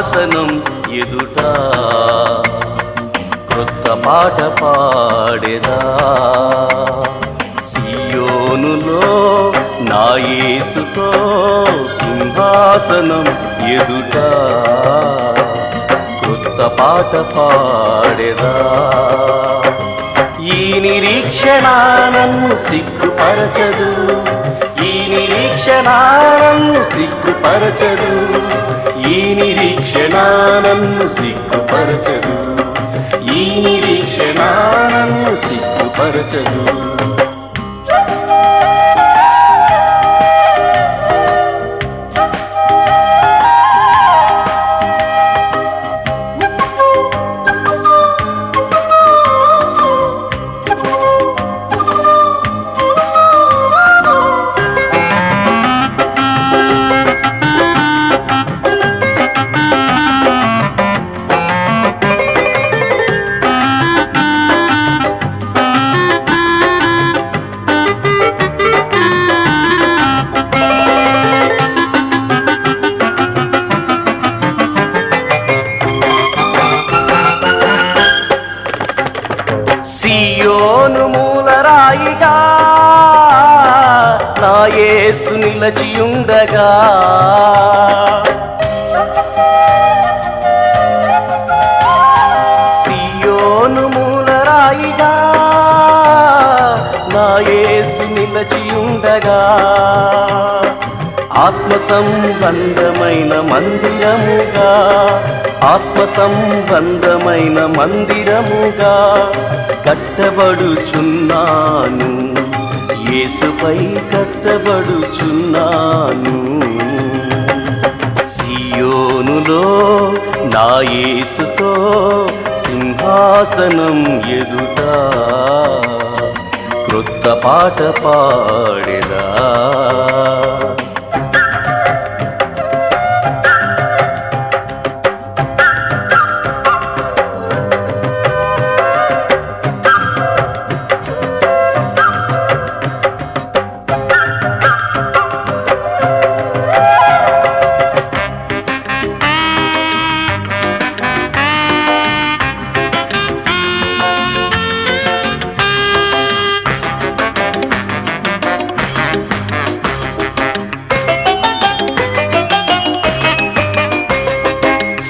సింహాసనం ఎదుట క్రొత్త పాట పాడెదా. సియోనులో నా యేసుతో సింహాసనం ఎదుట క్రొత్త పాట పాడెదా. ఈ నిరీక్షణ నన్ను సిగ్గుపరచదు, ఈ నిరీక్షణ నన్ను సిగ్గుపరచదు, ఈ నిరీక్షణ నన్ను సిగ్గుపరచదు, ఈ నిరీక్షణ నన్ను సిగ్గుపరచదు. సియోను మూలరాయిగా నా యేసు నిలచియుండగా, సియోను మూలరాయిగా నా యేసు నిలచియుండగా, ఆత్మ సంబంధమైన మందిరముగా, ఆత్మ సంబంధమైన మందిరముగా కట్టబడుచున్నాను, యేసుపై కట్టబడుచున్నాను. సియోనులో నా యేసుతో సింహాసనం ఎదుట క్రొత్త పాట పాడెదా.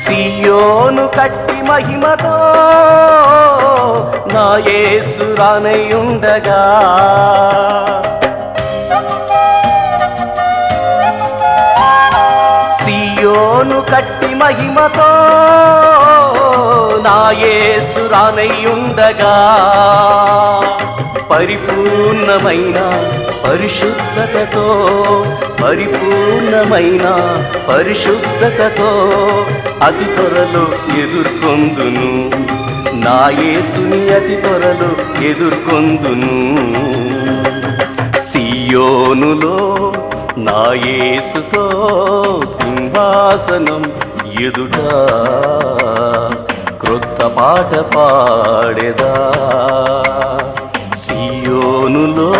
సియోను కట్టి మహిమతో నా యేసు రానయ్యుండగా, సియోను కట్టి మహిమతో నా యేసు రానయ్యుండగా, పరిపూర్ణమైన పరిశుద్ధతతో, పరిపూర్ణమైన పరిశుద్ధతతో అతి త్వరలో ఎదుర్కొందును, నా యేసుని అతి త్వరలో ఎదుర్కొందును. సియోనులో నా యేసుతో సింహాసనం ఎదుట క్రొత్త పాట పాడెదా. సియోనులో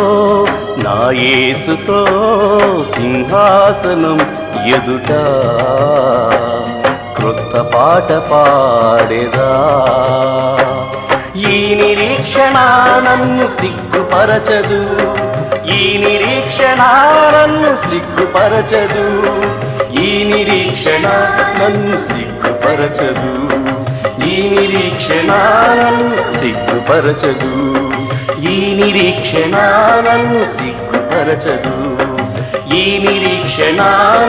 నా యేసుతో సింహాసనం ఎదుట క్రొత్త పాట పాడెదా. ఈ నిరీక్షణ నన్ను సిగ్గుపరచదు, ఈ నిరీక్షణ నన్ను సిగ్గుపరచదు, ఈ నిరీక్షణ నన్ను సిగ్గుపరచదు, ఈ నిరీక్షణ నన్ను సిగ్గుపరచదు, ఈ నిరీక్షణ నన్ను సిగ్గుపరచదు, ఈ నిరీక్షణ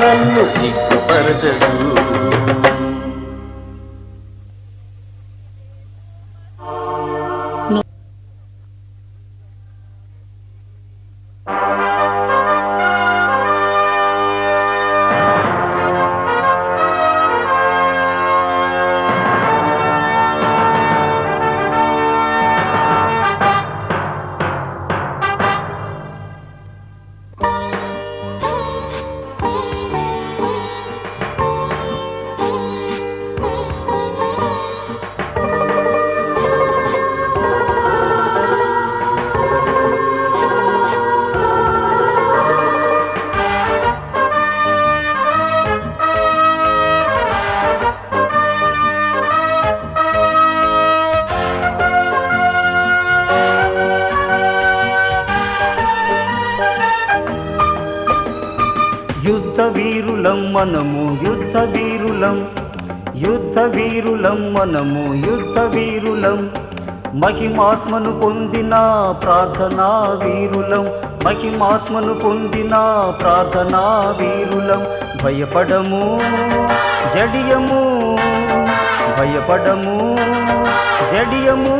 నన్ను సిగ్గుపరచదు. యుద్ధ వీరులం మనము యుద్ధ వీరులం, యుద్ధ వీరులం మనము యుద్ధ వీరులం, మహిమాత్మను పొందిన ప్రార్థనా వీరులం, మహిమాత్మను పొందిన ప్రార్థనా వీరులం. భయపడము జడియము, భయపడము జడియము,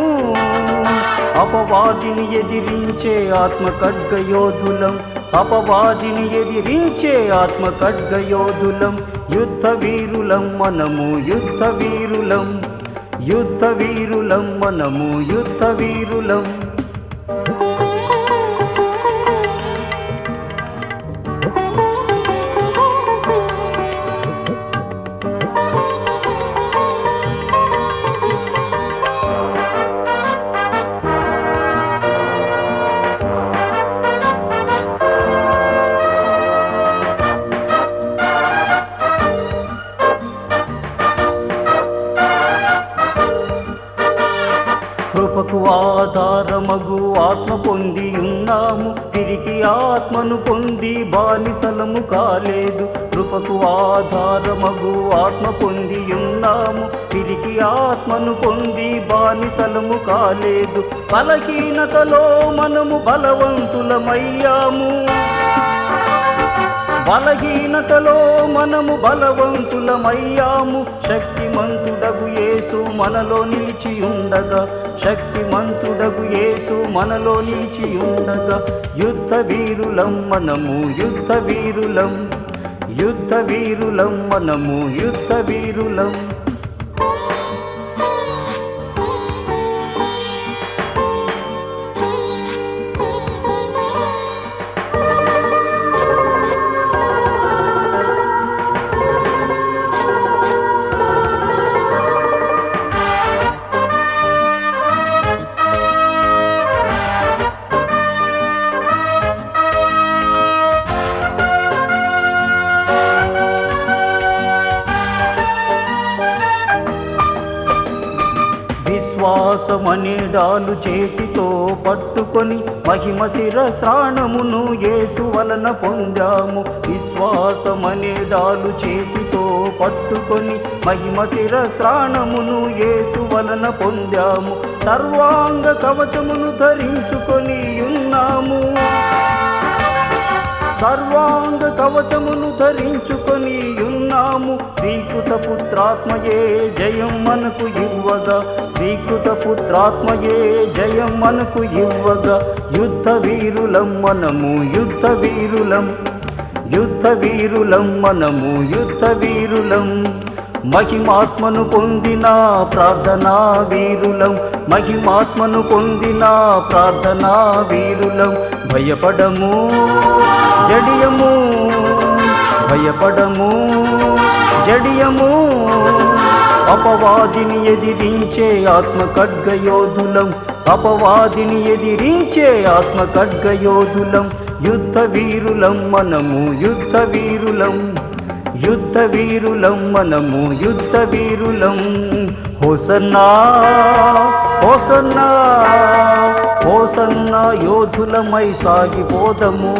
అపవాదిని ఎదిరించే ఆత్మ ఖడ్గయోధులం, అపవాదిని ఎదిరించే ఆత్మ ఖడ్గయోధులం. యుద్ధ వీరులం మనము యుద్ధ వీరులం, యుద్ధ వీరులం మనము యుద్ధ వీరులం. కృపకు ఆధారమగు ఆత్మ పొంది ఉన్నాము, తిరిగి ఆత్మను పొంది బానిసలము కాలేదు. కృపకు ఆధారమగు ఆత్మ పొంది ఉన్నాము, తిరిగి ఆత్మను పొంది బానిసలము కాలేదు. బలహీనతలో మనము బలవంతులమయ్యాము, బలహీనతలో మనము బలవంతులమయ్యాము. శక్తిమంతుడగు యేసు మనలో నిలిచి ఉండగా, శక్తిమంతుడగు యేసు మనలో నిలిచి ఉండగా. యుద్ధ వీరులం మనము యుద్ధ వీరులం, యుద్ధ వీరులం మనము యుద్ధ వీరులం. విశ్వాసమనే డాలు చేతితో పట్టుకొని మహిమ శిరస్రాణమును యేసు వలన పొందాము. విశ్వాసమనే డాలు చేతితో పట్టుకొని మహిమ శిరస్రాణమును యేసు వలన పొందాము. సర్వాంగ కవచమును ధరించుకొని ఉన్నాము, సర్వాంగ కవచమును ధరించుకొని ఉన్నాము. శ్రీకృత పుత్రాత్మయే జయం మనకు ఇవ్వగా, శ్రీకృత పుత్రాత్మయే జయం మనకు ఇవ్వగా. యుద్ధ వీరులం మనము యుద్ధ వీరులం, యుద్ధ వీరులం మనము యుద్ధ వీరులం, మహిమాత్మను పొందిన ప్రార్థనా వీరులం, మహిమాత్మను పొందిన ప్రార్థనా వీరులం. భయపడము జడియము, భయపడము జడియము, అపవాదిని ఎదిరించే ఆత్మ ఖడ్గయోధులం, అపవాదిని ఎదిరించే ఆత్మ ఖడ్గయోధులం. యుద్ధ వీరులం మనము యుద్ధ వీరులం, యుద్ధ వీరులం మనము యుద్ధ వీరులం. హోసన్నా హోసన్నా హోసన్నా, యోధులమై సాగిపోదము.